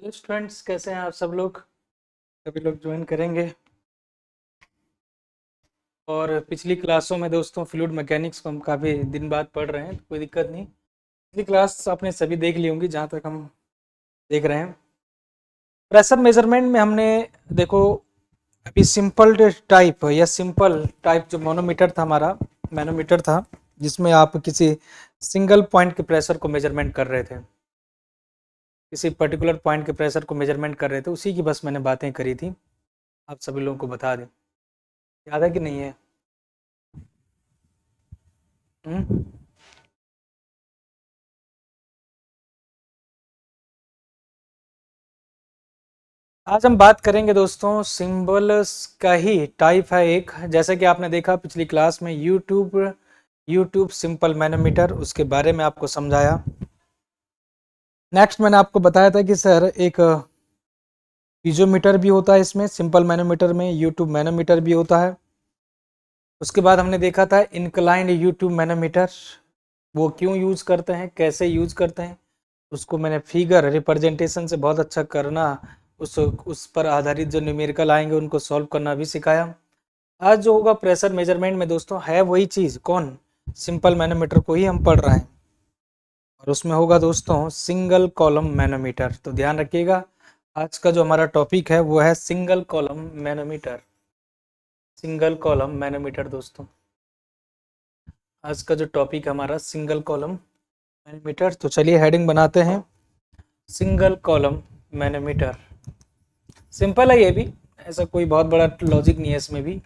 Hello students, कैसे हैं आप सब लोग। सभी लोग ज्वाइन करेंगे। और पिछली क्लासों में दोस्तों फ्लूइड मैकेनिक्स को हम काफ़ी दिन बाद पढ़ रहे हैं, तो कोई दिक्कत नहीं। पिछली क्लास आपने सभी देख ली होंगी जहाँ तक हम देख रहे हैं। प्रेशर मेजरमेंट में हमने देखो अभी सिंपल टाइप या सिंपल टाइप जो मैनोमीटर था हमारा, मैनोमीटर था जिसमें आप किसी सिंगल पॉइंट के प्रेशर को मेजरमेंट कर रहे थे, किसी पर्टिकुलर पॉइंट के प्रेशर को मेजरमेंट कर रहे थे, उसी की बस मैंने बातें करी थी। आप सभी लोगों को बता दें, याद है कि नहीं है? हम्म? आज हम बात करेंगे दोस्तों सिंबल्स का ही टाइप है एक, जैसे कि आपने देखा पिछली क्लास में यूट्यूब सिंपल मैनोमीटर, उसके बारे में आपको समझाया। नेक्स्ट मैंने आपको बताया था कि सर एक पीजोमीटर भी होता है इसमें, सिंपल मैनोमीटर में यूट्यूब मैनोमीटर भी होता है। उसके बाद हमने देखा था इंक्लाइंड यूट्यूब मैनोमीटर, वो क्यों यूज़ करते हैं, कैसे यूज़ करते हैं, उसको मैंने फिगर रिप्रेजेंटेशन से बहुत अच्छा करना, उस पर आधारित जो न्यूमेरिकल आएंगे उनको सॉल्व करना भी सिखाया। आज जो होगा प्रेशर मेजरमेंट में दोस्तों है वही चीज़, कौन, सिंपल मैनोमीटर को ही हम पढ़ रहे हैं, और उसमें होगा दोस्तों सिंगल कॉलम मैनोमीटर। तो ध्यान रखिएगा, आज का जो हमारा टॉपिक है वो है single column manometer. Single column manometer दोस्तों, आज का जो टॉपिक है हमारा सिंगल कॉलम मैनोमीटर। तो चलिए हेडिंग बनाते हैं, सिंगल कॉलम मैनोमीटर। सिंपल है ये भी, ऐसा कोई बहुत बड़ा लॉजिक नहीं है इसमें भी,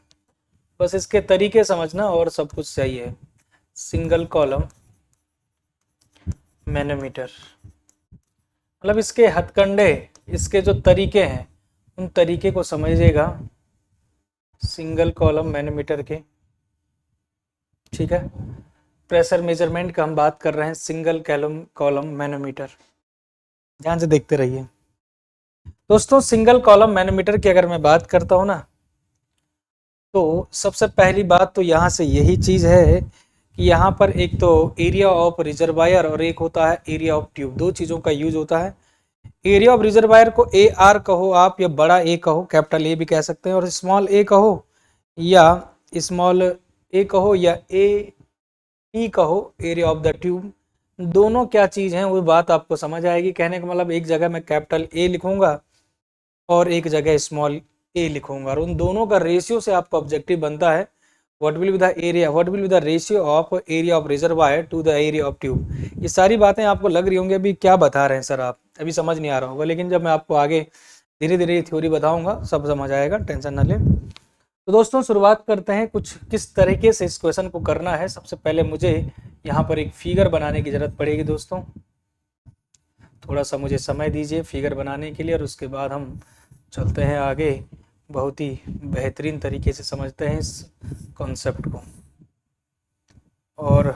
बस इसके तरीके समझना और सब कुछ सही है। सिंगल कॉलम मैनोमीटर मतलब इसके हथकंडे, इसके जो तरीके हैं उन तरीके को समझिएगा सिंगल कॉलम मैनोमीटर के। ठीक है, प्रेशर मेजरमेंट का हम बात कर रहे हैं सिंगल कॉलम मैनोमीटर, ध्यान से देखते रहिए दोस्तों। सिंगल कॉलम मैनोमीटर की अगर मैं बात करता हूँ ना, तो सबसे पहली बात तो यहाँ से यही चीज़ है कि यहाँ पर एक तो एरिया ऑफ रिजर्वायर और एक होता है एरिया ऑफ ट्यूब, दो चीज़ों का यूज होता है। एरिया ऑफ रिजर्वायर को ए आर कहो आप, या बड़ा ए कहो, कैपिटल ए भी कह सकते हैं, और स्मॉल ए कहो या स्मॉल ए कहो, या ए टी कहो, एरिया ऑफ द ट्यूब। दोनों क्या चीज़ हैं वो बात आपको समझ आएगी। कहने का मतलब एक जगह मैं कैपिटल ए लिखूंगा और एक जगह स्मॉल ए लिखूंगा, और उन दोनों का रेशियो से आपका ऑब्जेक्टिव बनता है what will be the area, what will be the ratio of area of reservoir to the area of tube. ये सारी बातें आपको लग रही होंगी अभी क्या बता रहे हैं सर आप, अभी समझ नहीं आ रहा होगा, लेकिन जब मैं आपको आगे धीरे धीरे थ्योरी बताऊंगा सब समझ आएगा, टेंशन ना लें। तो दोस्तों शुरुआत करते हैं कुछ किस तरीके से इस क्वेश्चन को करना है। सबसे पहले मुझे यहाँ पर एक फिगर बनाने की ज़रूरत पड़ेगी दोस्तों, थोड़ा सा मुझे समय दीजिए फिगर बनाने के लिए, और उसके बाद हम चलते हैं आगे, बहुत ही बेहतरीन तरीके से समझते हैं इस कॉन्सेप्ट को। और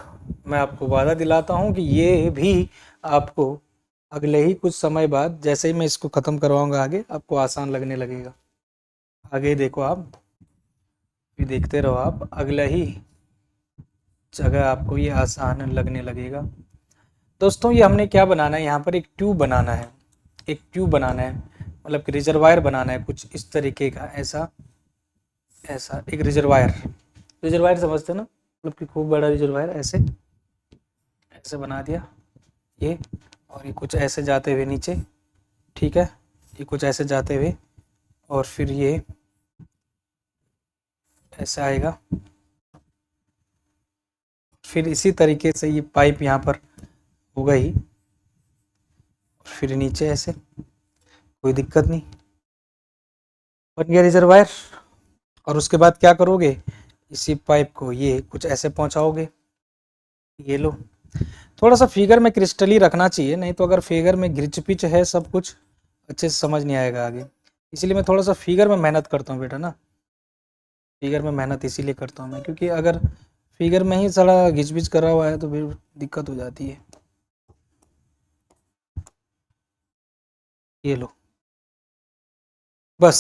मैं आपको वादा दिलाता हूँ कि ये भी आपको अगले ही कुछ समय बाद, जैसे ही मैं इसको ख़त्म करवाऊँगा आगे, आपको आसान लगने लगेगा। आगे देखो आप भी, देखते रहो आप, अगला ही जगह आपको ये आसान लगने लगेगा। दोस्तों ये हमने क्या बनाना है, यहाँ पर एक ट्यूब बनाना है, एक ट्यूब बनाना है, मतलब कि रिजर्वायर बनाना है कुछ इस तरीके का, ऐसा ऐसा एक रिजर्वायर, रिजर्वायर समझते हैं ना, मतलब कि खूब बड़ा रिजर्वायर, ऐसे ऐसे बना दिया ये, और ये कुछ ऐसे जाते हुए नीचे, ठीक है, ये कुछ ऐसे जाते हुए, और फिर ये ऐसे आएगा, फिर इसी तरीके से ये पाइप यहाँ पर होगा ही, फिर नीचे ऐसे, कोई दिक्कत नहीं, बन गया रिजर्वायर। और उसके बाद क्या करोगे, इसी पाइप को ये कुछ ऐसे पहुंचाओगे, ये लो। थोड़ा सा फिगर में क्रिस्टली रखना चाहिए, नहीं तो अगर फिगर में घिच पिच है सब कुछ अच्छे से समझ नहीं आएगा आगे, इसीलिए मैं थोड़ा सा फिगर में मेहनत करता हूँ बेटा ना, फिगर में मेहनत इसीलिए करता हूँ मैं, क्योंकि अगर फिगर में ही सारा घिच पिच करा हुआ है तो फिर दिक्कत हो जाती है। ये लो, बस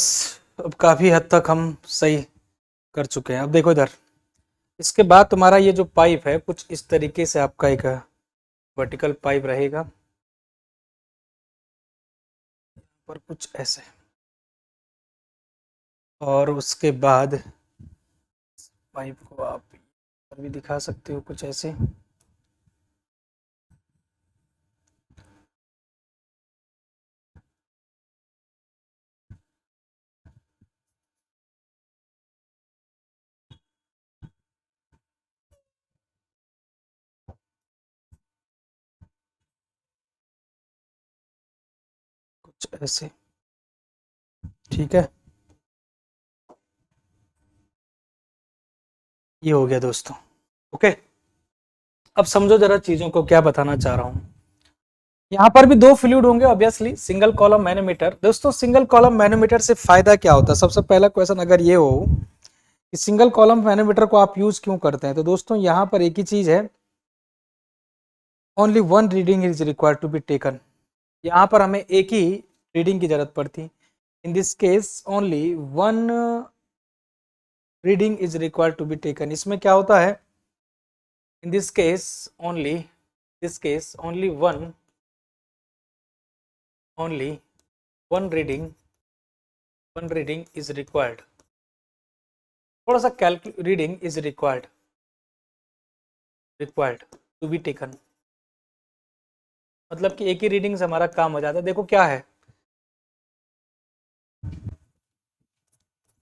अब काफ़ी हद तक हम सही कर चुके हैं। अब देखो इधर, इसके बाद तुम्हारा ये जो पाइप है कुछ इस तरीके से आपका एक वर्टिकल पाइप रहेगा, पर कुछ ऐसे, और उसके बाद पाइप को आप भी दिखा सकते हो कुछ ऐसे। कुछ ऐसे, ठीक है। ये हो गया दोस्तों, ओके। अब समझो जरा चीजों को, क्या बताना चाह रहा हूं। यहाँ पर भी दो फ्लूइड होंगे ऑब्वियसली, सिंगल कॉलम मैनोमीटर। दोस्तों सिंगल कॉलम मैनोमीटर से फायदा क्या होता है? सबसे पहला क्वेश्चन अगर ये हो कि सिंगल कॉलम मैनोमीटर को आप यूज क्यों करते हैं, तो दोस्तों यहाँ पर एक ही चीज है, only one reading is required to be taken. यहाँ पर हमें एक ही रीडिंग की जरूरत पड़ती। In this case only one reading is required to be taken. इसमें क्या होता है, in this case only one reading is required. थोड़ा सा reading is required to be taken, मतलब कि एक ही रीडिंग से हमारा काम हो जाता है। देखो क्या है,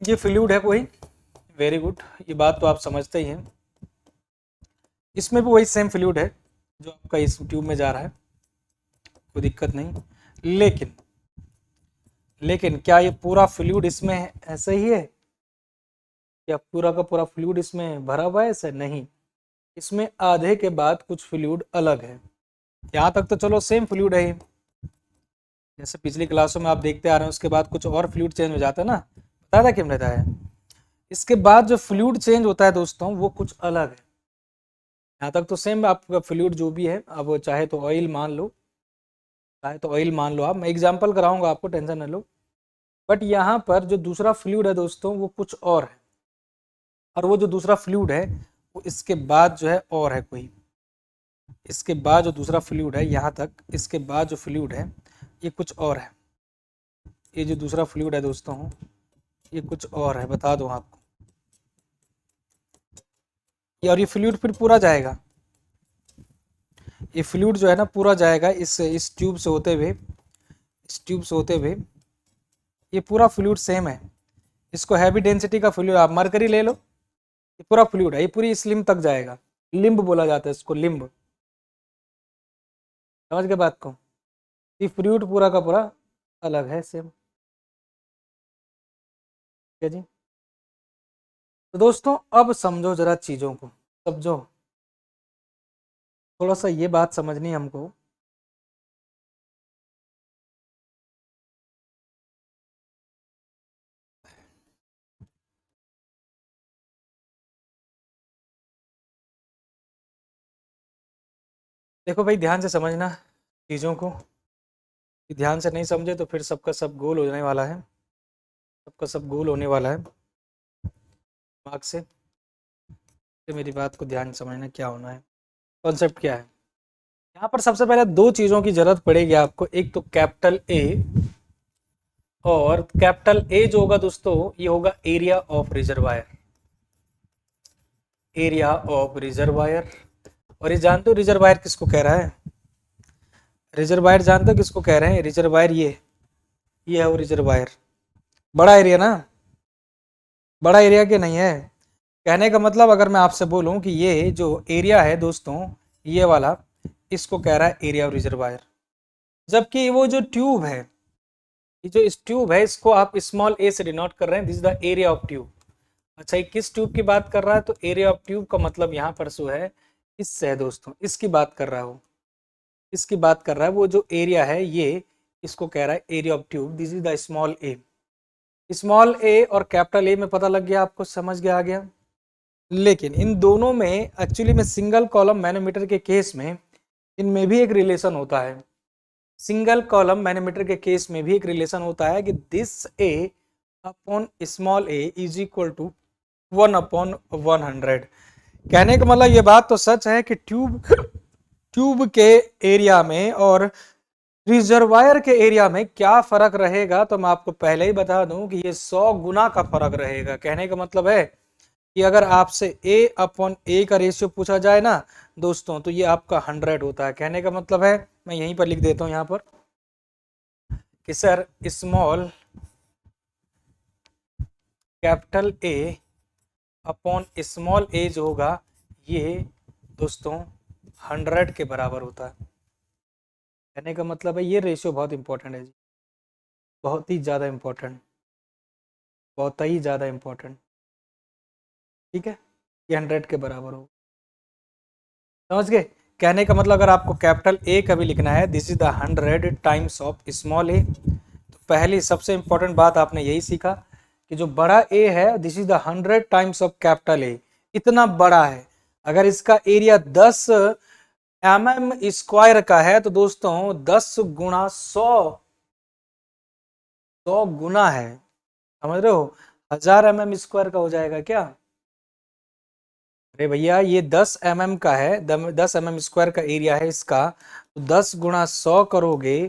ये फ्लूइड है कोई, वेरी गुड, ये बात तो आप समझते ही हैं। इसमें भी वही सेम फ्लूइड है जो आपका इस ट्यूब में जा रहा है, कोई दिक्कत नहीं। लेकिन क्या ये पूरा फ्लूइड इसमें ऐसे ही है? क्या पूरा का पूरा फ्लूइड इसमें भरा हुआ है? ऐसे नहीं, इसमें आधे के बाद कुछ फ्लूइड अलग है। यहाँ तक तो चलो सेम फ्लूइड है, जैसे पिछली क्लासों में आप देखते आ रहे हैं, उसके बाद कुछ और फ्लूइड चेंज हो जाता है ना, बताया था कि हमने बताया। इसके बाद जो फ्लूइड चेंज होता है दोस्तों, वो कुछ अलग है। यहाँ तक तो सेम आपका फ्लूइड जो भी है, अब चाहे तो ऑयल मान लो, आप, मैं एग्जांपल कराऊंगा आपको, टेंशन न लो। बट यहाँ पर जो दूसरा फ्लूइड है दोस्तों, वो कुछ और है, और वो जो दूसरा फ्लूइड है वो इसके बाद जो है और है कोई। इसके बाद जो दूसरा फ्लूइड है, यहाँ तक इसके बाद जो फ्लूइड है ये कुछ और है। ये जो दूसरा फ्लूइड है दोस्तों, ये कुछ और है, बता दूं आपको। और ये फ्लूइड फिर पूरा जाएगा, ये फ्लूइड जो है ना पूरा जाएगा इस ट्यूब से होते हुए, ये पूरा फ्लूइड सेम है। इसको हैवी डेंसिटी का फ्लूइड, आप मरकरी ले लो, ये पूरा फ्लूइड है, ये पूरी स्लिम तक जाएगा। लिम्ब बोला जाता है इसको, लिम्ब, समझ गए बात को। ये फ्लूइड पूरा का पूरा अलग है, सेम, ठीक है जी। तो दोस्तों अब समझो जरा चीजों को, समझो, थोड़ा सा ये बात समझनी हमको। देखो भाई, ध्यान से समझना चीज़ों को, ध्यान से नहीं समझे तो फिर सबका सब गोल होने वाला है, सबका सब गोल होने वाला है दिमाग से। तो मेरी बात को ध्यान से समझना, क्या होना है, कॉन्सेप्ट क्या है। यहाँ पर सबसे पहले दो चीज़ों की जरूरत पड़ेगी आपको, एक तो कैपिटल ए, और कैपिटल ए जो होगा दोस्तों, ये होगा एरिया ऑफ रिजर्वायर, और ये जानते हो रिजर्वायर किसको कह रहा है? रिजर्वायर जानते हो किसको कह रहे हैं? रिजर्वायर ये है वो रिजर्वायर। बड़ा एरिया ना, बड़ा एरिया के नहीं है। कहने का मतलब अगर मैं आपसे बोलूं कि ये जो एरिया है दोस्तों, ये वाला, इसको कह रहा है एरिया ऑफ रिजर्वायर। जबकि वो जो ट्यूब है, ये जो इस ट्यूब है, इसको आप स्मॉल ए से डिनोट कर रहे हैं, this is the area of tube. अच्छा, ये किस ट्यूब की बात कर रहा है? तो एरिया ऑफ ट्यूब का मतलब यहाँ पर जो है इससे है दोस्तों, इसकी बात कर रहा है वो, इसकी बात कर रहा है। वो जो एरिया है ये, इसको कह रहा है area of tube, this is the small A. Small A और कैपिटल ए में पता लग गया आपको, समझ गया, आ गया। लेकिन इन दोनों में एक्चुअली में सिंगल कॉलम मैनोमीटर के केस में इनमें भी एक रिलेशन होता है। सिंगल कॉलम मैनोमीटर के केस में भी एक रिलेशन होता है कि this A upon small a is equal to 1/100। कहने का मतलब ये बात तो सच है कि ट्यूब के एरिया में और रिजर्वायर के एरिया में क्या फर्क रहेगा, तो मैं आपको पहले ही बता दूं कि ये 100 गुना का फर्क रहेगा। कहने का मतलब है कि अगर आपसे A/A का रेशियो पूछा जाए ना दोस्तों, तो ये आपका 100 होता है। कहने का मतलब है, मैं यहीं पर लिख देता हूं यहाँ पर कि sir small capital A upon small a जो होगा ये दोस्तों 100 के बराबर होता है। कहने का मतलब है ये रेशियो बहुत इंपॉर्टेंट है जी, बहुत ही ज़्यादा इंपॉर्टेंट, बहुत ही ज़्यादा इंपॉर्टेंट। ठीक है, ये 100 के बराबर हो, समझ गए। कहने का मतलब अगर आपको कैपिटल A का भी लिखना है, this is the 100 times of small a, तो पहली सबसे इंपॉर्टेंट बात आपने यही सीखा कि जो बड़ा A है this is the 100 times of capital A, इतना बड़ा है। अगर इसका एरिया 10 mm² का है तो दोस्तों 10 गुणा 100 गुना है, समझ रहे हो, 1000 mm² का हो जाएगा क्या। अरे भैया ये 10 mm का है, 10 mm² का एरिया है इसका, तो 10 गुणा 100 करोगे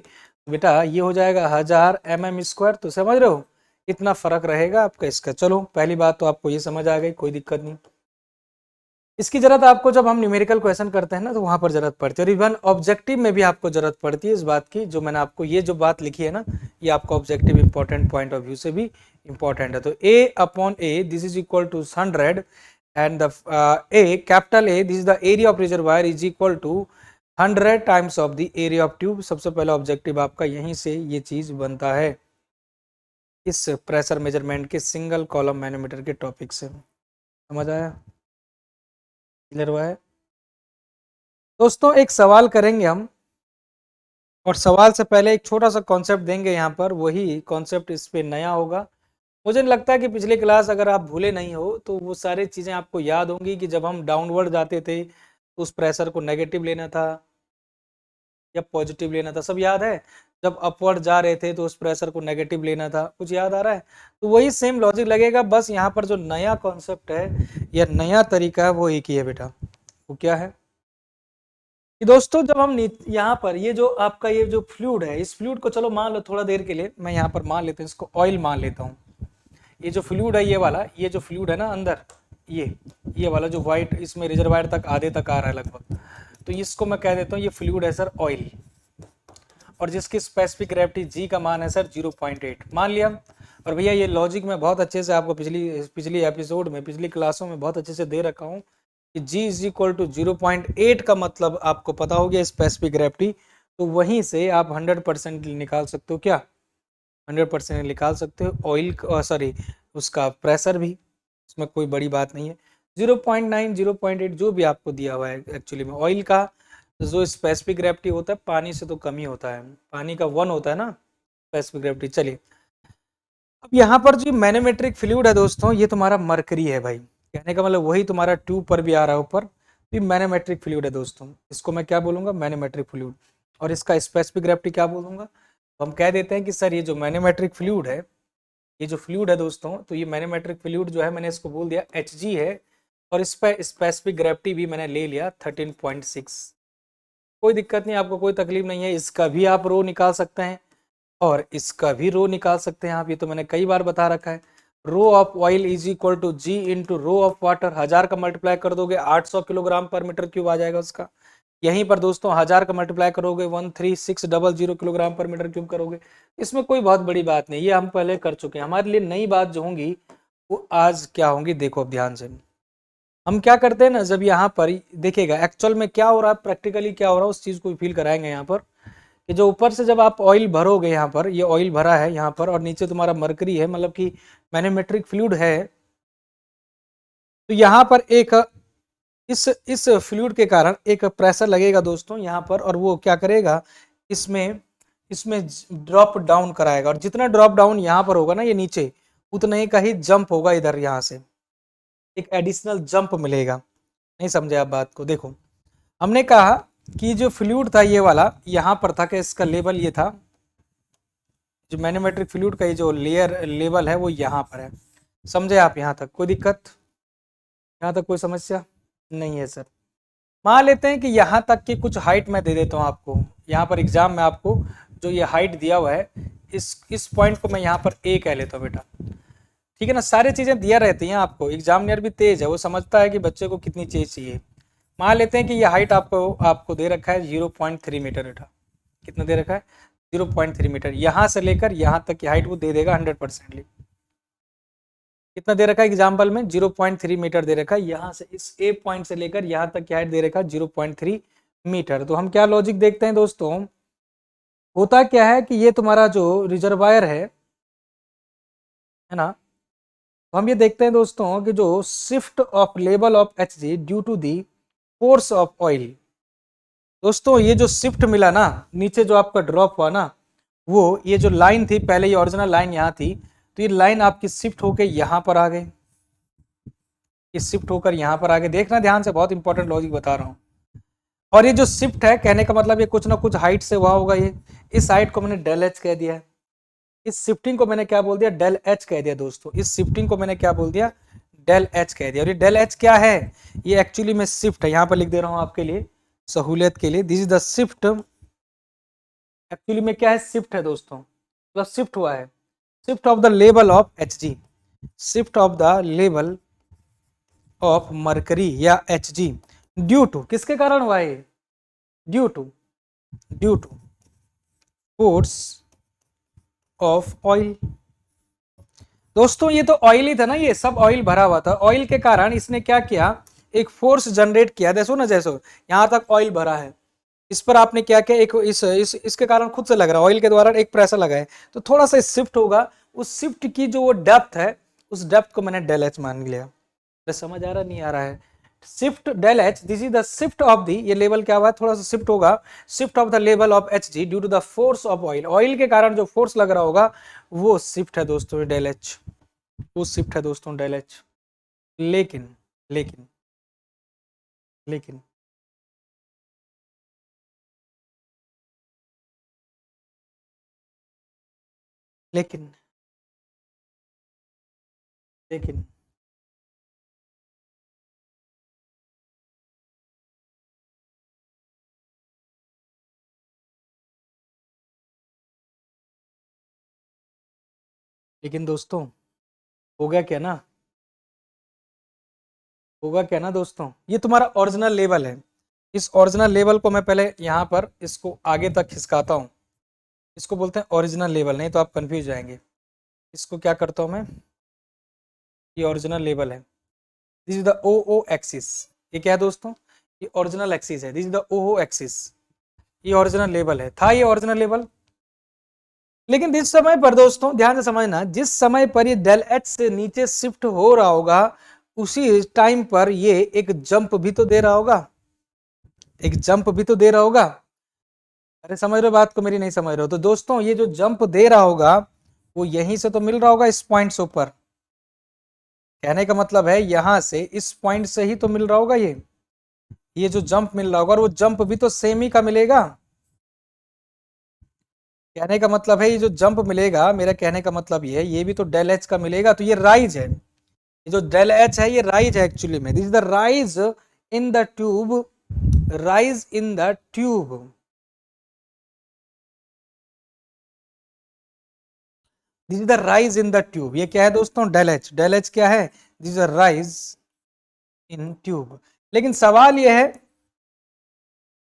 बेटा ये हो जाएगा 1000 mm²। तो समझ रहे हो इतना फर्क रहेगा आपका इसका। चलो पहली बात तो आपको ये समझ आ गई, कोई दिक्कत नहीं। इसकी जरूरत आपको जब हम न्यूमेरिकल क्वेश्चन करते हैं ना तो वहां पर जरूरत पड़ती है, और इवन ऑब्जेक्टिव में भी आपको जरूरत पड़ती है इस बात की। जो मैंने आपको ये जो बात लिखी है ना, ये आपका objective important point of view से भी इंपॉर्टेंट है। तो A/A this is equal to 100 and the A capital A this is the area of reservoir is equal to 100 times of the area of tube. सबसे पहला objective आपका यहीं से ये चीज बनता है, इस प्रेशर मेजरमेंट के सिंगल कॉलम मैनोमीटर के टॉपिक से। समझ आया, क्लियर हुआ है दोस्तों। एक सवाल करेंगे हम, और सवाल से पहले एक छोटा सा कॉन्सेप्ट देंगे यहाँ पर, वही कॉन्सेप्ट इस पे नया होगा। मुझे नहीं लगता कि पिछली क्लास अगर आप भूले नहीं हो तो वो सारी चीज़ें आपको याद होंगी कि जब हम डाउनवर्ड जाते थे तो उस प्रेशर को नेगेटिव लेना था या पॉजिटिव लेना था, सब याद है। जब अपवर्ड जा रहे थे तो उस प्रेशर को नेगेटिव लेना था, कुछ याद आ रहा है। तो वही सेम लॉजिक लगेगा, बस यहाँ पर जो नया कॉन्सेप्ट है या नया तरीका है वो एक ही है बेटा। वो क्या है कि दोस्तों जब हम यहाँ पर ये जो आपका ये जो फ्लूइड है, इस फ्लूइड को चलो मान लो थोड़ा देर के लिए, मैं यहाँ पर मान लेता हूँ इसको ऑयल मान लेता हूँ। ये जो फ्लूइड है ये वाला, ये जो फ्लूइड है ना अंदर, ये वाला जो व्हाइट इसमें रिजर्वायर तक आधे तक आ रहा है लगभग, तो इसको मैं कह देता हूँ ये फ्लूइड है सर ऑयल, और जिसकी स्पेसिफिक ग्रेविटी जी का मान है सर 0.8 मान लिया। और भैया ये लॉजिक मैं बहुत अच्छे से आपको पिछली एपिसोड में, पिछली क्लासों में बहुत अच्छे से दे रखा हूँ कि g इज इक्वल टू 0.8 का मतलब आपको पता हो गया स्पेसिफिक ग्रेविटी, तो वहीं से आप 100% निकाल सकते हो क्या, 100% निकाल सकते हो ऑयल, सॉरी उसका प्रेशर भी, इसमें कोई बड़ी बात नहीं है। 0.9 0.8 जो भी आपको दिया हुआ है, एक्चुअली में ऑयल का जो स्पेसिफिक ग्रेविटी होता है पानी से तो कम ही होता है, पानी का 1 होता है ना स्पेसिफिक ग्रेविटी। चलिए अब यहाँ पर जो मैनोमेट्रिक फ्लूइड है दोस्तों, ये तुम्हारा मरकरी है भाई। कहने का मतलब वही तुम्हारा ट्यूब पर भी आ रहा है ऊपर, ये मैनोमेट्रिक फ्लूइड है दोस्तों। इसको मैं क्या बोलूंगा, मैनोमेट्रिक फ्लूइड। और इसका स्पेसिफिक ग्रेविटी क्या बोलूंगा, तो हम कह देते हैं कि सर ये जो मैनोमेट्रिक फ्लूइड है, ये जो फ्लूइड है दोस्तों, तो ये मैनोमेट्रिक फ्लूइड जो है मैंने इसको बोल दिया Hg है, और इस पर स्पेसिफिक ग्रेविटी भी मैंने ले लिया 13.6। कोई दिक्कत नहीं, आपको कोई तकलीफ नहीं है, इसका भी आप रो निकाल सकते हैं और इसका भी रो निकाल सकते हैं आप, ये तो मैंने कई बार बता रखा है। Rho of oil is equal to g into rho of water, 1000 का मल्टीप्लाई कर दोगे 800 किलोग्राम पर मीटर क्यूब आ जाएगा उसका। यहीं पर दोस्तों 1000 का मल्टीप्लाई करोगे 13600 किलोग्राम पर मीटर क्यूब करोगे। इसमें कोई बहुत बड़ी बात नहीं, ये हम पहले कर चुके हैं। हमारे लिए नई बात जो होंगी वो आज क्या होंगी, देखो अब ध्यान से। हम क्या करते हैं ना, जब यहाँ पर देखिएगा एक्चुअल में क्या हो रहा है, प्रैक्टिकली क्या हो रहा है, उस चीज को फील कराएंगे यहाँ पर कि जो ऊपर से जब आप ऑयल भरोगे, यहाँ पर ये ऑयल भरा है यहाँ पर, और नीचे तुम्हारा मरकरी है, मतलब कि मैनोमेट्रिक फ्लूइड है। तो यहाँ पर एक इस फ्लूइड के कारण एक प्रेशर लगेगा दोस्तों यहाँ पर, और वो क्या करेगा, इसमें इसमें ड्रॉप डाउन कराएगा, और जितना ड्रॉप डाउन यहाँ पर होगा ना ये नीचे, उतने का ही जंप होगा इधर, यहाँ से एक एडिशनल जंप मिलेगा। नहीं समझे आप बात को, देखो हमने कहा कि जो फ्लूइड था ये वाला यहाँ पर था कि इसका लेवल ये था, जो मैनोमेट्रिक फ्लूइड का ये जो लेवल है वो यहाँ पर है। समझे आप यहाँ तक, कोई दिक्कत, यहाँ तक कोई समस्या नहीं है सर। मान लेते हैं कि यहाँ तक की कुछ हाइट मैं दे देता हूँ आपको, यहाँ पर एग्जाम में आपको जो ये हाइट दिया हुआ है, इस पॉइंट को मैं यहाँ पर ए कह लेता हूँ बेटा, ठीक है ना। सारी चीजें दिया रहती हैं आपको, एग्जामिनर भी तेज है, वो समझता है कि बच्चे को कितनी चीज चाहिए। मान लेते हैं कि ये हाइट आपको आपको दे रखा है 0.3 मीटर बेटा, कितना दे रखा है 0.3 मीटर, यहाँ से लेकर यहाँ तक की हाइट वो दे देगा 100%। कितना दे रखा है एग्जाम्पल में 0.3 मीटर दे रखा है, यहाँ से इस ए पॉइंट से लेकर यहाँ तक की हाइट दे रखा है 0.3 मीटर। तो हम क्या लॉजिक देखते हैं दोस्तों, होता क्या है कि ये तुम्हारा जो रिजर्वायर है ना, तो हम ये देखते हैं दोस्तों कि जो shift of level of H G due to the force of oil, दोस्तों ये जो शिफ्ट मिला ना, नीचे जो आपका ड्रॉप हुआ ना, वो ये जो लाइन थी पहले, ये ओरिजिनल लाइन यहाँ थी, तो ये लाइन आपकी शिफ्ट होकर यहाँ पर आ गई, ये शिफ्ट होकर यहाँ पर आ गई। देखना ध्यान से, बहुत इंपॉर्टेंट लॉजिक बता रहा हूँ। और ये जो शिफ्ट है, कहने का मतलब ये कुछ ना कुछ हाइट से हुआ होगा, ये इस हाइट को मैंने डेल एच कह दिया है, इस शिफ्टिंग को मैंने क्या बोल दिया, डेल एच कह दिया दोस्तों, इस शिफ्टिंग को मैंने क्या बोल दिया, डेल एच कह दिया। और ये डेल एच क्या है, ये एक्चुअली में शिफ्ट है, यहाँ पर लिख दे रहा हूँ आपके लिए सहूलियत के लिए, this is the shift, actually में क्या है, शिफ्ट है दोस्तों, मतलब शिफ्ट हुआ है, shift of the level of H G, shift of the level of mercury या एच जी, ड्यू टू, किसके कारण हुआ है, due to force of oil. दोस्तों ये तो ऑयल ही था ना, ये सब ऑयल भरा हुआ था, ऑयल के कारण इसने क्या किया, एक फोर्स जनरेट किया, देखो ना, जैसे यहां तक ऑयल भरा है, इस पर आपने क्या किया, एक इसके कारण खुद से लग रहा है, ऑयल के द्वारा एक प्रेशर लगा है, तो थोड़ा सा शिफ्ट होगा, उस शिफ्ट की जो वो डेप्थ है, उस डेप्थ को मैंने डेल एच मान लिया। तो समझ आ रहा नहीं आ रहा है, shift del H, this is the shift of the, ये लेवल क्या हुआ, थोड़ा सा शिफ्ट होगा, shift of the level of H G due to the force of oil, oil के कारण जो फोर्स लग रहा होगा वो शिफ्ट है दोस्तों डेल एच, वो शिफ्ट है दोस्तों डेल एच। लेकिन लेकिन लेकिन लेकिन लेकिन लेकिन दोस्तों होगा क्या ना, होगा क्या ना दोस्तों, ये तुम्हारा ओरिजिनल लेवल है, इस ओरिजिनल लेवल को मैं पहले यहाँ पर इसको आगे तक खिसकाता हूँ, इसको बोलते हैं ओरिजिनल लेवल, नहीं तो आप कंफ्यूज जाएंगे। इसको क्या करता हूँ मैं, ये ओरिजिनल लेवल है, this is the O O axis, ये क्या है दोस्तों, ये ओरिजिनल एक्सिस है, this is the O O axis, ये ओरिजिनल लेवल है, था ये ओरिजिनल लेवल। लेकिन जिस समय पर दोस्तों ध्यान से समझना, जिस समय पर ये डेल एच से नीचे शिफ्ट हो रहा होगा, उसी टाइम पर ये एक जंप भी तो दे रहा होगा, एक जंप भी तो दे रहा होगा। अरे समझ रहे हो बात को, मेरी नहीं समझ रहे हो, तो दोस्तों ये जो जंप दे रहा होगा वो यहीं से तो मिल रहा होगा, इस पॉइंट से ऊपर, कहने का मतलब है यहां से इस पॉइंट से ही तो मिल रहा होगा, ये जो जंप मिल रहा होगा, और वो जंप भी तो सेम ही का मिलेगा, कहने का मतलब है ये जो जंप मिलेगा, मेरा कहने का मतलब ये भी तो डेल एच का मिलेगा, तो ये राइज है, ये जो डेल एच है ये राइज है एक्चुअली में, this is the rise in the tube, rise in the tube, this is the rise in the tube, ये क्या है दोस्तों, डेल एच, डेल एच क्या है, this is the rise in tube. लेकिन सवाल ये है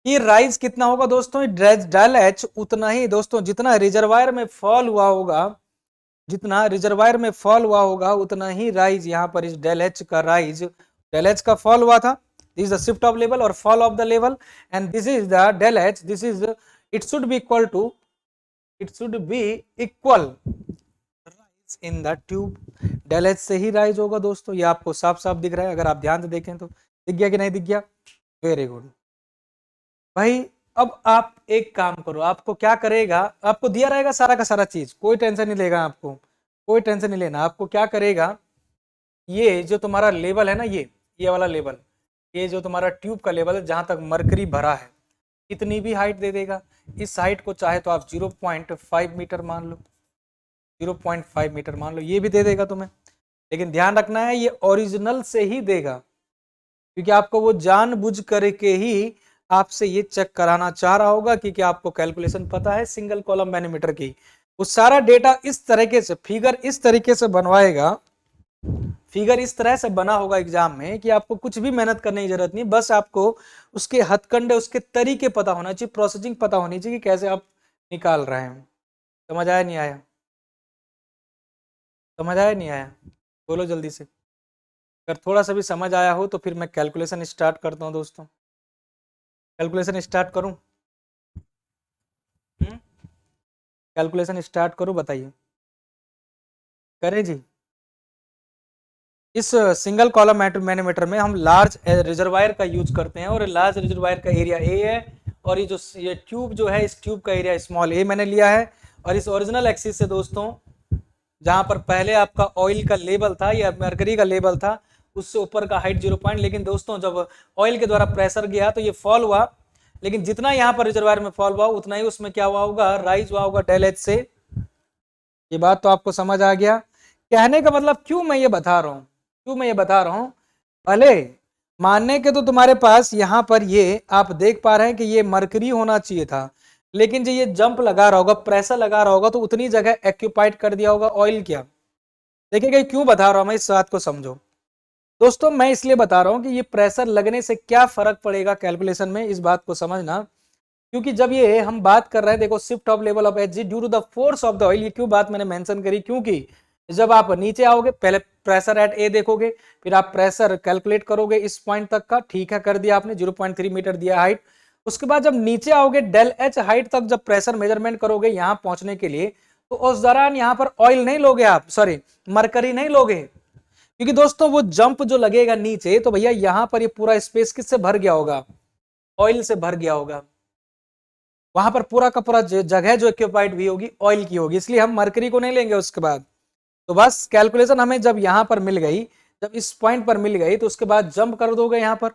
कि राइज कितना होगा दोस्तों, डेल एच उतना ही दोस्तों, जितना रिजर्वायर में फॉल हुआ होगा, जितना रिजर्वायर में फॉल हुआ होगा उतना ही राइज यहाँ पर इस डेल एच का राइज, डेल एच का फॉल हुआ था, this is the shift of level और fall of the level, and this is the del H, this is, it should be equal to, it should be equal rise in the tube, del H से ही rise होगा दोस्तों, ये आपको साफ साफ दिख रहा है, अगर आप ध्यान से देखें तो, दिख गया कि नहीं दिख गया, वेरी गुड भाई। अब आप एक काम करो, आपको क्या करेगा, आपको दिया रहेगा सारा का सारा चीज, कोई टेंशन नहीं लेगा आपको, कोई टेंशन नहीं लेना, आपको क्या करेगा, ये जो तुम्हारा लेवल है ना, ये वाला लेवल, ये जो तुम्हारा ट्यूब का लेवल है जहां तक मरकरी भरा है, इतनी भी हाइट दे देगा, इस हाइट को चाहे तो आप 0.5 मीटर मान लो, 0.5 मीटर मान लो, ये भी दे देगा तुम्हें, लेकिन ध्यान रखना है ये ओरिजिनल से ही देगा, क्योंकि आपको वो जानबूझ करके ही आपसे ये चेक कराना चाह रहा होगा कि क्या आपको कैलकुलेशन पता है सिंगल कॉलम मैनोमीटर की। वो सारा डेटा इस तरीके से, फिगर इस तरीके से बनवाएगा, फिगर इस तरह से बना होगा एग्जाम में कि आपको कुछ भी मेहनत करने की जरूरत नहीं, बस आपको उसके हथकंडे, उसके तरीके पता होना चाहिए, प्रोसेसिंग पता होनी चाहिए कि कैसे आप निकाल रहे हैं। समझ आया नहीं आया? समझ आया नहीं आया? बोलो जल्दी से। अगर थोड़ा सा भी समझ आया हो तो फिर मैं कैलकुलेशन स्टार्ट करता हूँ दोस्तों। कैलकुलेशन स्टार्ट करूँ? कैलकुलेशन स्टार्ट करूँ, बताइए। करें जी। इस सिंगल कॉलम मैनोमीटर में हम लार्ज रिजर्वायर का यूज करते हैं, और लार्ज रिजर्वायर का एरिया ए है, और ये ट्यूब जो है, इस ट्यूब का एरिया स्मॉल ए मैंने लिया है। और इस ओरिजिनल एक्सिस से दोस्तों, जहां पर पहले आपका ऑयल का लेवल था या मरकरी का लेवल था, उससे ऊपर का हाइट 0 पॉइंट, लेकिन दोस्तों जब ऑयल के द्वारा प्रेशर गया तो ये फॉल हुआ, लेकिन जितना यहाँ पर रिजर्वायर में फॉल हुआ उतना ही उसमें क्या हुआ होगा, राइज हुआ होगा डेल एच से। ये बात तो आपको समझ आ गया। कहने का मतलब क्यों मैं ये बता रहा हूं, क्यों मैं ये बता रहा हूं, भले मानने के तो तुम्हारे पास यहां पर ये आप देख पा रहे हैं कि ये मरकरी होना चाहिए था, लेकिन जो ये जंप लगा रहा होगा, प्रेशर लगा रहा होगा, तो उतनी जगह एक्यूपाइड कर दिया होगा ऑयल। क्या देखिएगा क्यों बता रहा हूं मैं, इस बात को समझो दोस्तों। मैं इसलिए बता रहा हूं कि ये प्रेशर लगने से क्या फर्क पड़ेगा कैलकुलेशन में, इस बात को समझना। क्योंकि जब ये हम बात कर रहे हैं, देखो shift of level of H due to the force of the oil, ये क्यों बात मैंने मेंशन करी, क्योंकि जब आप नीचे आओगे पहले प्रेशर एट ए देखोगे, फिर आप प्रेशर कैलकुलेट करोगे इस पॉइंट तक का, ठीक है कर दिया आपने, 0.3 मीटर दिया हाइट। उसके बाद जब नीचे आओगे डेल एच हाइट तक जब प्रेशर मेजरमेंट करोगे यहां पहुंचने के लिए, तो उस दौरान यहां पर ऑयल नहीं लोगे आप, सॉरी मरकरी नहीं लोगे, क्योंकि दोस्तों वो जंप जो लगेगा नीचे, तो भैया यहां पर ये पूरा स्पेस किससे भर गया होगा, ऑयल से भर गया होगा। वहां पर पूरा का पूरा जगह जो एक्यूपाइड हुई होगी ऑयल की होगी, इसलिए हम मरकरी को नहीं लेंगे उसके बाद। तो बस कैलकुलेशन हमें जब यहां पर मिल गई, जब इस पॉइंट पर मिल गई, तो उसके बाद जंप कर दोगे यहां पर,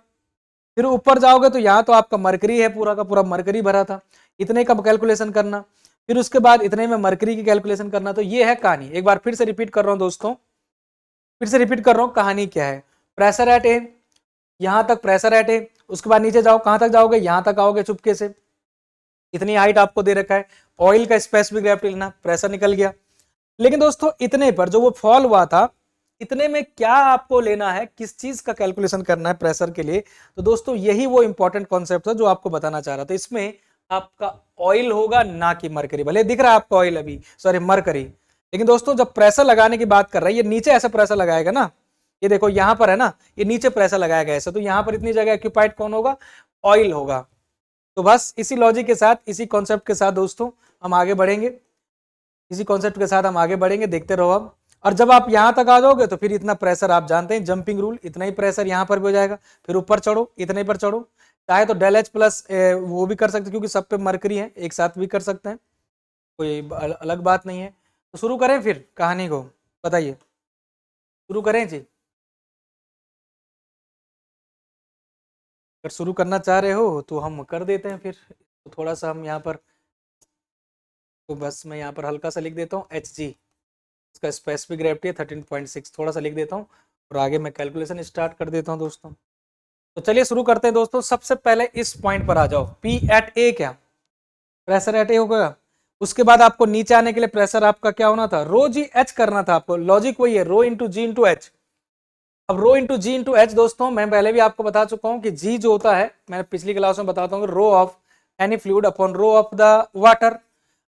फिर ऊपर जाओगे तो यहां तो आपका मरकरी है, पूरा का पूरा मरकरी भरा था, इतने का कैलकुलेशन करना, फिर उसके बाद इतने में मरकरी की कैलकुलेशन करना। तो ये है कहानी, एक बार फिर से रिपीट कर रहा हूं दोस्तों, फिर से रिपीट कर रहा हूं कहानी क्या है। प्रेशर एट ए, यहां तक प्रेशर एट ए, उसके बाद नीचे जाओ, कहां तक जाओगे, यहां तक आओगे चुपके से, इतनी हाइट आपको दे रखा है, ऑयल का स्पेसिफिक ग्रेविटी लेना, प्रेशर निकल गया। लेकिन दोस्तों इतने पर जो वो फॉल हुआ था, इतने में क्या आपको लेना है, किस चीज का कैलकुलेशन करना है प्रेशर के लिए, तो दोस्तों यही वो इंपॉर्टेंट कॉन्सेप्ट था जो आपको बताना चाह रहा था। इसमें आपका ऑयल होगा ना कि मरकरी, भले दिख रहा है आपका ऑयल अभी, सॉरी मरकरी, लेकिन दोस्तों जब प्रेशर लगाने की बात कर रहा है, ये नीचे ऐसा प्रेशर लगाएगा ना, ये देखो यहां पर है ना, ये नीचे प्रेशर लगाएगा ऐसा, तो यहां पर इतनी जगह ऑक्यूपाइड कौन होगा, ऑयल होगा। तो बस इसी लॉजिक के साथ, इसी कॉन्सेप्ट के साथ दोस्तों हम आगे बढ़ेंगे, इसी कॉन्सेप्ट के साथ हम आगे बढ़ेंगे, देखते रहो अब। और जब आप यहां तक आ जाओगे तो फिर इतना प्रेशर आप जानते हैं, जंपिंग रूल, इतना ही प्रेशर यहां पर भी हो जाएगा, फिर ऊपर चढ़ो, इतने पर चढ़ो, चाहे तो डेल एच प्लस वो भी कर सकते हैं, क्योंकि सब पे मरकरी है, एक साथ भी कर सकते हैं, कोई अलग बात नहीं है। तो शुरू करें फिर कहानी को, बताइए शुरू करें जी। अगर शुरू करना चाह रहे हो तो हम कर देते हैं फिर। तो थोड़ा सा हम यहाँ पर, तो बस मैं यहाँ पर हल्का सा लिख देता हूँ एच जी, इसका स्पेसिफिक ग्रेविटी है 13.6, थोड़ा सा लिख देता हूँ, और आगे मैं कैलकुलेशन स्टार्ट कर देता हूँ दोस्तों। तो चलिए शुरू करते हैं दोस्तों। सबसे पहले इस पॉइंट पर आ जाओ, पी एट ए, क्या प्रेशर एट ए होगा। उसके बाद आपको नीचे आने के लिए प्रेशर आपका क्या होना था, रो जी एच करना था आपको, लॉजिक वही है, रो इंटू जी इंटू एच। अब रो इंटू जी इंटू एच दोस्तों, मैं पहले भी आपको बता चुका हूं कि जी जो होता है, मैंने पिछली क्लास में बताता हूँ, rho of any fluid upon rho of the water.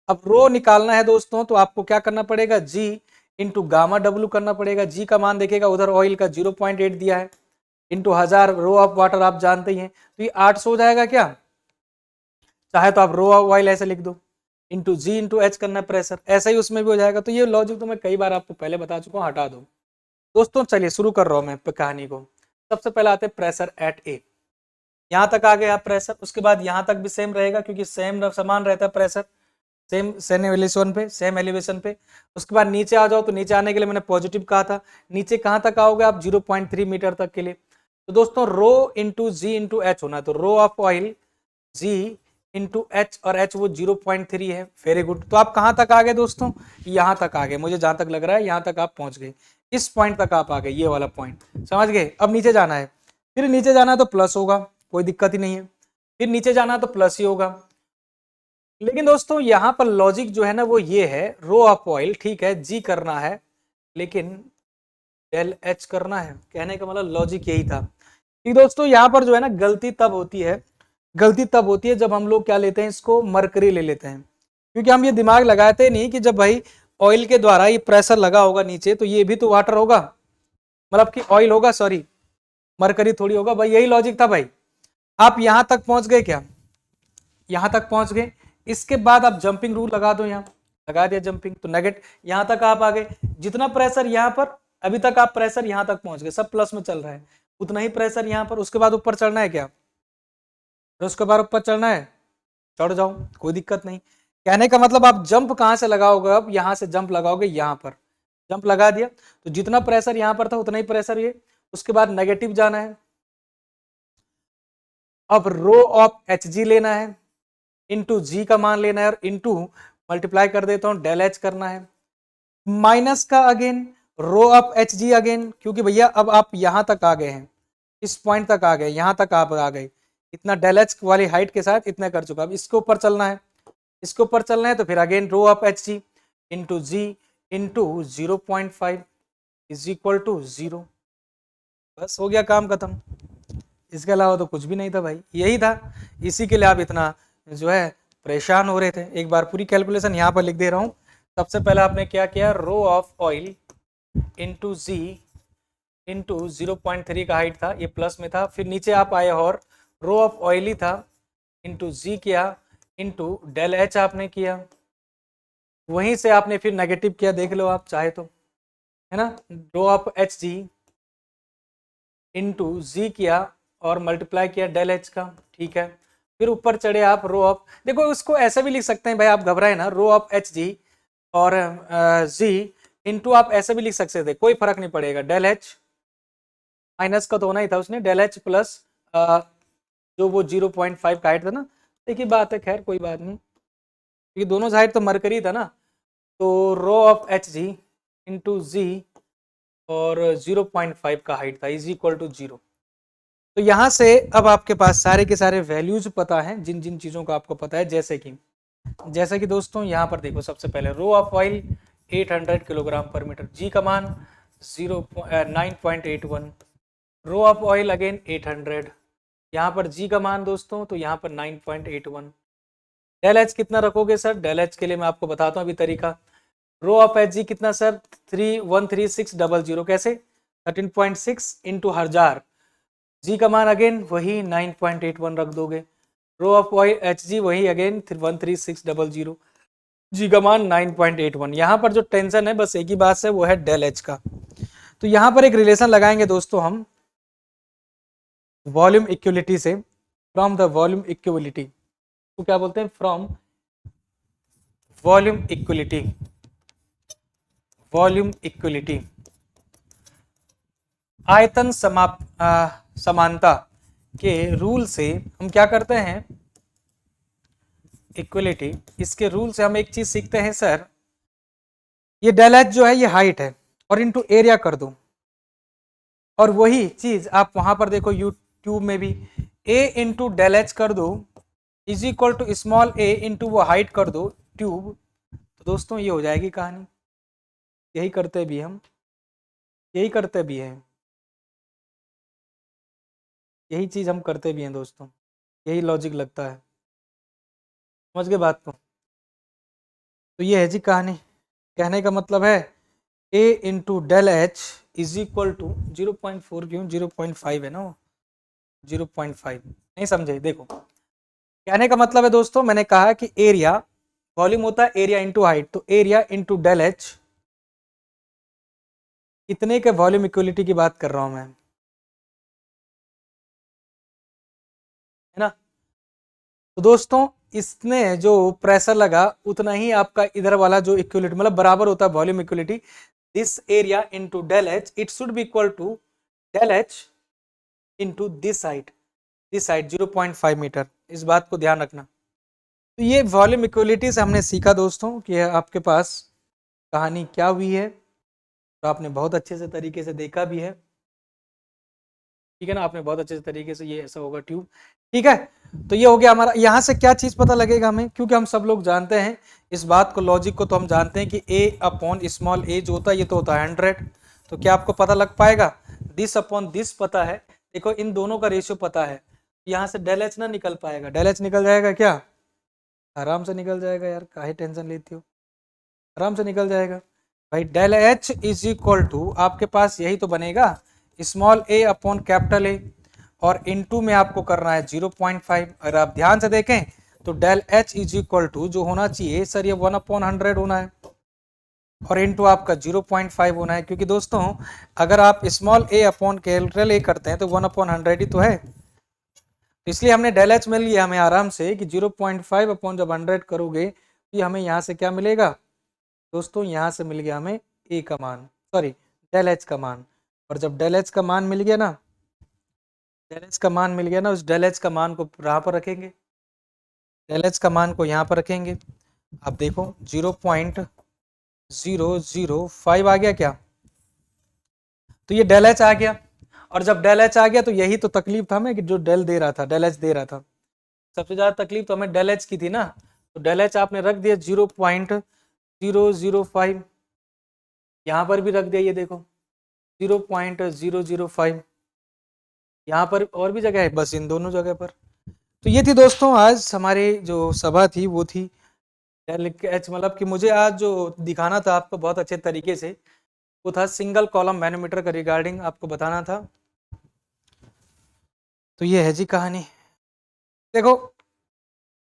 अब रो निकालना है दोस्तों, तो आपको क्या करना पड़ेगा, जी इंटू गामा डब्ल्यू करना पड़ेगा। जी का मान देखेगा उधर ऑयल का 0.8 दिया है, इंटू 1000 रो ऑफ वाटर आप जानते ही हैं, तो ये 800 हो जाएगा क्या, चाहे तो आप रो ऑफ ऑयल ऐसे लिख दो, इंटू जी इंटू एच करना प्रेशर, ऐसा ही उसमें भी हो जाएगा। तो ये लॉजिक तो मैं कई बार आपको पहले बता चुका हूँ, हटा दो दोस्तों। चलिए शुरू कर रहा हूं मैं कहानी को। सबसे पहले आते हैं प्रेशर एट ए, यहां तक आ गया प्रेशर, उसके बाद यहां तक भी सेम रहेगा, क्योंकि सेम समान रहता है प्रेशर, सेम सेम एलिवेशन पे, सेम एलिवेशन पे। उसके बाद नीचे आ जाओ, तो नीचे आने के लिए मैंने पॉजिटिव कहा था, नीचे कहां तक आओगे आप, 0.3 मीटर तक के लिए। तो दोस्तों rho into g into H होना है, तो rho of oil g into H, और एच वो 0.3 है, वेरी गुड। तो आप कहां तक आ गए दोस्तों, यहां तक आ गए, मुझे जहां तक लग रहा है यहां तक आप पहुंच गए, इस पॉइंट तक आप आ गए, ये वाला पॉइंट समझ गए। अब नीचे जाना है, फिर नीचे जाना है तो प्लस होगा, कोई दिक्कत ही नहीं है, फिर नीचे जाना है तो प्लस ही होगा। लेकिन दोस्तों यहाँ पर लॉजिक जो है ना वो ये है, रो ऑफ ऑयल ठीक है, जी करना है लेकिन डेल एच करना है, कहने का मतलब लॉजिक यही था कि दोस्तों यहाँ पर जो है ना गलती तब होती है, गलती तब होती है जब हम लोग क्या लेते हैं, इसको मरकरी ले लेते हैं, क्योंकि हम ये दिमाग लगाते नहीं कि जब भाई ऑयल के द्वारा ये प्रेशर लगा होगा नीचे तो ये भी तो वाटर होगा, मतलब कि ऑयल होगा, सॉरी मरकरी थोड़ी होगा भाई, यही लॉजिक था भाई। आप यहां तक पहुंच गए क्या, यहां तक पहुंच गए, इसके बाद आप जंपिंग रूल लगा दो, यहां लगा दिया जंपिंग तो नेगेट, यहां तक आप आ गए, जितना प्रेशर यहां पर अभी तक आप प्रेशर यहां तक पहुंच गए, सब प्लस में चल रहा है, उतना ही प्रेशर यहां पर, उसके बाद ऊपर चढ़ना है क्या, तो उसके बाद ऊपर चढ़ना है, चढ़ जाओ कोई दिक्कत नहीं। कहने का मतलब आप जंप कहां से लगाओगे, अब यहां से जंप लगाओगे, यहां पर जंप लगा दिया तो जितना प्रेशर यहां पर था उतना ही प्रेशर ये, उसके बाद नेगेटिव जाना है, अब रो ऑफ एच जी लेना है, इंटू जी का मान लेना है और इंटू मल्टीप्लाई कर देता हूं, डेल एच करना है, माइनस का again rho of H G again, क्योंकि भैया अब आप यहां तक आ गए हैं, इस पॉइंट तक आ गए, यहां तक आप आ गए, इतना डेल एच वाली हाइट के साथ इतना कर चुका, अब इसके ऊपर चलना है, इसके ऊपर चलना है तो फिर again rho of H G into g into 0.5 is equal to 0, बस हो गया काम खत्म, इसके अलावा तो कुछ भी नहीं था भाई, यही था, इसी के लिए आप इतना जो है परेशान हो रहे थे। एक बार पूरी कैलकुलेशन यहाँ पर लिख दे रहा हूँ। सबसे पहले आपने क्या किया, rho of oil into g into 0.3 का हाइट था, ये प्लस में था, फिर नीचे आप आए और रो ऑफ ऑयल ही था इंटू जी किया इंटू डेल एच आपने किया, वहीं से आपने फिर नेगेटिव किया, देख लो आप चाहे तो, है ना, rho of H G into G किया और मल्टीप्लाई किया डेल एच का, ठीक है, फिर ऊपर चढ़े आप रो ऑफ, देखो उसको ऐसे भी लिख सकते हैं भाई, आप घबराए ना, रो ऑफ एच जी और जी इंटू आप ऐसे भी लिख सकते थे, कोई फर्क नहीं पड़ेगा, डेल एच माइनस का तो होना ही था उसने, डेल एच प्लस जो वो 0.5 का हाइट था ना, एक ही बात है, खैर कोई बात नहीं, क्योंकि दोनों साइड तो मरकरी था ना, तो rho of H G into G और 0.5 का हाइट था इज इक्वल टू 0। तो यहां से अब आपके पास सारे के सारे वैल्यूज पता है, जिन जिन चीजों का आपको पता है, जैसे कि दोस्तों यहां पर देखो, सबसे पहले रो ऑफ ऑयल 800 किलोग्राम पर मीटर, जी का मान 9.81, रो ऑफ ऑयल अगेन 800, यहाँ पर जी का मान दोस्तों तो यहाँ पर 9.81, डेल एच कितना रखोगे सर, डेल एच के लिए मैं आपको बताता हूँ अभी तरीका, रो ऑफ एच जी कितना सर 13600, कैसे 13.6 इंटू 1000, जी का मान अगेन वही 9.81 रख दोगे, rho of oil H G वही अगेन 13600, जी का मान 9.81, यहाँ पर जो टेंशन है बस एक ही बात से, वो है डेल एच का। तो यहाँ पर एक रिलेशन लगाएंगे दोस्तों हम वॉल्यूम इक्वलिटी से, फ्रॉम द वॉल्यूम इक्वलिटी, तो क्या बोलते हैं, from volume equality, volume equality आयतन समानता के रूल से हम क्या करते हैं, इक्वलिटी, इसके रूल से हम एक चीज सीखते हैं सर, ये डेल एच जो है ये हाइट है और इनटू एरिया कर दो, और वही चीज आप वहां पर देखो यूट्यूब में भी ए इंटू डेल एच कर दो is equal to small a into वो हाइट कर दो ट्यूब, तो दोस्तों ये हो जाएगी कहानी, यही करते भी हम, यही करते भी हैं, यही चीज हम करते भी हैं दोस्तों, यही लॉजिक लगता है, समझ गए बात को। तो ये है जी कहानी, कहने का मतलब है A into del H is equal to 0.4, क्यों 0.5 है ना, 0.5 नहीं समझे, देखो कहने का मतलब है दोस्तों, मैंने कहा कि एरिया वॉल्यूम होता है एरिया इंटू हाइट, तो एरिया इंटू डेल एच, इतने के वॉल्यूम इक्वलिटी की बात कर रहा हूं मैं, है ना। तो दोस्तों इसने जो प्रेशर लगा उतना ही आपका इधर वाला जो इक्वलिटी, मतलब बराबर होता है volume equality, this area into del H, it should be equal to del H into this side 0.5 metre, इस बात को ध्यान रखना। तो ये वॉल्यूम इक्वलिटी से हमने सीखा दोस्तों कि आपके पास कहानी क्या हुई है, तो आपने बहुत अच्छे से तरीके से देखा भी है ठीक है ना, आपने बहुत अच्छे तरीके से, ये ऐसा होगा ट्यूब, ठीक है। तो ये हो गया हमारा। यहाँ से क्या चीज पता लगेगा हमें, क्योंकि हम सब लोग जानते हैं इस बात को, लॉजिक को तो हम जानते हैं कि ए अपॉन स्मॉल ए जो होता है ये तो होता है 100। तो क्या आपको पता लग पाएगा, दिस अपॉन दिस पता है, देखो इन दोनों का रेशियो पता है, यहाँ से डेल एच ना निकल पाएगा, डेल एच निकल जाएगा क्या, आराम से निकल जाएगा यार, काहे टेंशन लेती हो, आराम से निकल जाएगा भाई। Del H is equal to आपके पास यही तो बनेगा, small a upon capital a, और इनटू में आपको करना है 0.5। अगर आप ध्यान से देखें तो del H is equal to जो होना चाहिए सर ये 1/100 होना है, और इनटू आपका 0.5 होना है, क्योंकि दोस्तों अगर आप स्मॉल ए अपॉन कैपिटल ए करते हैं तो 1/100 ही तो है। इसलिए हमने डेल एच मिल लिया हमें आराम से कि 0.5 अपॉन जब 100 करोगे तो हमें यहाँ से क्या मिलेगा दोस्तों, यहाँ से मिल गया हमें ए का मान, सॉरी डेल एच का मान। और जब डेल एच का मान मिल गया ना, डेल एच का मान मिल गया ना, उस डेल एच का मान को यहाँ पर रखेंगे, डेल एच का मान को यहाँ पर रखेंगे। आप देखो 0.005 आ गया क्या, तो ये डेल एच आ गया। और जब डेल एच आ गया तो यही तो तकलीफ था हमें कि जो डेल दे रहा था, डेल एच दे रहा था, सबसे ज्यादा तकलीफ तो हमें डेल एच की थी ना। तो डेल एच आपने रख दिया 0.005, यहाँ पर भी रख दिया, ये देखो 0.005, यहाँ पर और भी जगह है, बस इन दोनों जगह पर। तो ये थी दोस्तों आज हमारी जो सभा थी वो थी डेल एच, मतलब कि मुझे आज जो दिखाना था आपको बहुत अच्छे तरीके से वो था सिंगल कॉलम मैनोमीटर का रिगार्डिंग आपको बताना था। तो ये है जी कहानी। देखो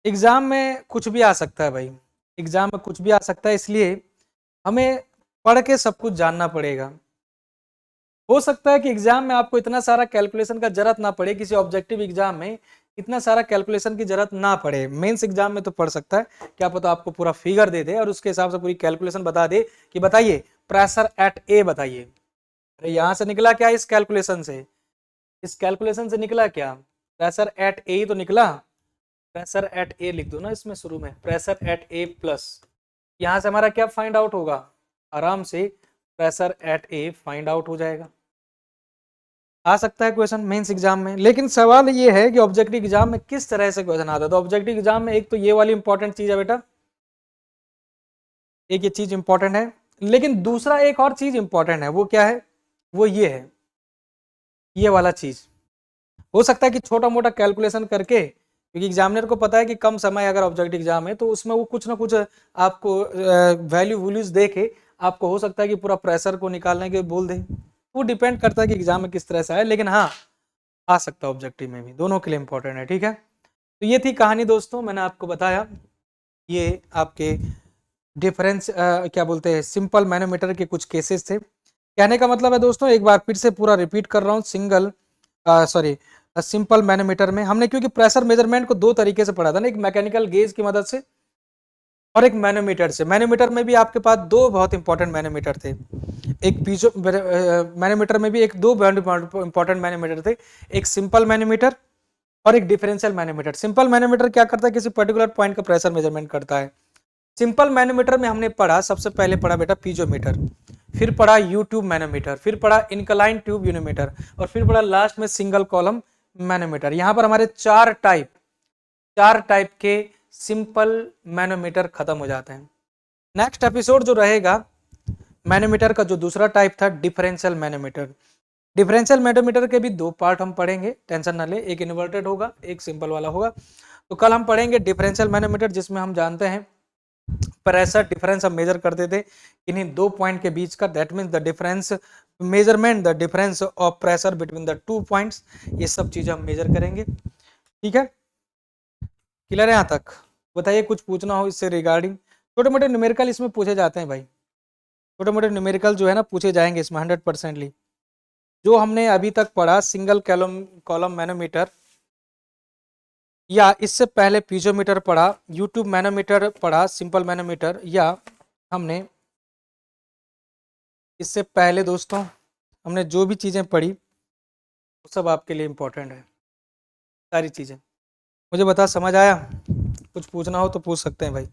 एग्जाम में कुछ भी आ सकता है भाई, एग्जाम में कुछ भी आ सकता है, इसलिए हमें पढ़ के सब कुछ जानना पड़ेगा। हो सकता है कि एग्जाम में आपको इतना सारा कैलकुलेशन का जरूरत ना पड़े, किसी ऑब्जेक्टिव एग्जाम में इतना सारा कैलकुलेशन की जरूरत ना पड़े, मेंस एग्जाम में तो पड़ सकता है, क्या पता आपको पूरा फिगर दे दे और उसके हिसाब से पूरी कैलकुलेशन बता दे कि बताइए प्रेशर एट ए बताइए। अरे यहां से निकला क्या, इस कैलकुलेशन से, इस कैलकुलेशन से निकला क्या, प्रेशर एट ए ही तो निकला। प्रेशर एट ए लिख दो ना इसमें शुरू में, प्रेशर एट ए प्लस, यहां से हमारा क्या फाइंड आउट होगा, आराम से pressure at A find out हो जाएगा। आ सकता है क्वेश्चन मेंस एग्जाम में, लेकिन सवाल ये है कि ऑब्जेक्टिव एग्जाम में किस तरह से क्वेश्चन आता है। तो ऑब्जेक्टिव एग्जाम में एक तो ये वाली इंपॉर्टेंट चीज है बेटा, एक ये चीज इंपॉर्टेंट है, लेकिन दूसरा एक और चीज इंपॉर्टेंट है, वो क्या है, वो ये है, ये वाला चीज। हो सकता है कि छोटा मोटा कैलकुलेशन करके, क्योंकि एग्जामिनर को पता है कि कम समय अगर ऑब्जेक्टिव एग्जाम है तो उसमें वो कुछ ना कुछ आपको वैल्यू वैल्यूज दे के आपको हो सकता है कि पूरा प्रेशर को निकालने के बोल दे। वो डिपेंड करता है कि एग्जाम में किस तरह से आए, लेकिन हाँ आ सकता है ऑब्जेक्टिव में भी, दोनों के लिए इंपॉर्टेंट है, ठीक है। तो ये थी कहानी दोस्तों, मैंने आपको बताया ये आपके डिफरेंस क्या बोलते हैं सिंपल मैनोमीटर के कुछ केसेस थे। कहने का मतलब है दोस्तों, एक बार फिर से पूरा रिपीट कर रहा हूँ, सिंगल सॉरी सिंपल मैनोमीटर में हमने क्योंकि प्रेशर मेजरमेंट को दो तरीके से पढ़ा था ना, एक मैकेनिकल गेज की मदद से और एक मैनोमीटर से। मैनोमीटर में भी आपके पास दो बहुत इंपॉर्टेंट मैनोमीटर थे, एक पीजो मैनोमीटर में भी एक दो इंपॉर्टेंट मैनोमीटर थे, एक सिंपल मैनोमीटर और एक डिफरेंशियल मैनोमीटर। सिंपल मैनोमीटर क्या करता है, किसी पर्टिकुलर पॉइंट का प्रेशर मेजरमेंट करता है। सिंपल मैनोमीटर में हमने पढ़ा, सबसे पहले पढ़ा बेटा पीजोमीटर, फिर पढ़ा यू ट्यूब मैनोमीटर, फिर पढ़ा इनक्लाइन ट्यूब यूनिमीटर, और फिर पढ़ा लास्ट में सिंगल कॉलम मैनोमीटर। यहां पर हमारे चार टाइप के सिंपल मैनोमीटर खत्म हो जाते हैं। नेक्स्ट एपिसोड जो रहेगा मैनोमीटर का जो दूसरा टाइप था डिफरेंशियल मैनोमीटर। डिफरेंशियल मैनोमीटर के भी दो पार्ट हम पढ़ेंगे, टेंशन ना ले, एक इन्वर्टेड होगा एक सिंपल वाला होगा। तो कल हम पढ़ेंगे डिफरेंशियल मैनोमीटर, जिसमें हम जानते हैं प्रेशर डिफरेंस हम मेजर करते थे इन्हीं दो पॉइंट के बीच का, that means the difference measurement the difference of pressure between the two points, ये सब चीजें हम मेजर करेंगे, ठीक है। क्लियर है यहाँ तक, बताइए कुछ पूछना हो इससे रिगार्डिंग। छोटे मोटे न्यूमेरिकल इसमें पूछे जाते हैं भाई, छोटे मोटे न्यूमेरिकल जो है ना पूछे जाएंगे इसमें 100%ली। जो हमने अभी तक पढ़ा सिंगल कॉलम कॉलम मैनोमीटर, या इससे पहले पीजोमीटर पढ़ा, यूट्यूब मैनोमीटर पढ़ा सिंपल मैनोमीटर, या हमने इससे पहले दोस्तों हमने जो भी चीज़ें पढ़ी वो सब आपके लिए इम्पोर्टेंट है, सारी चीज़ें। मुझे बता समझ आया, कुछ पूछना हो तो पूछ सकते हैं भाई।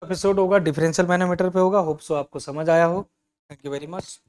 एपिसोड होगा डिफरेंशियल मैनोमीटर पे होगा। होप सो आपको समझ आया हो। Thank you very much.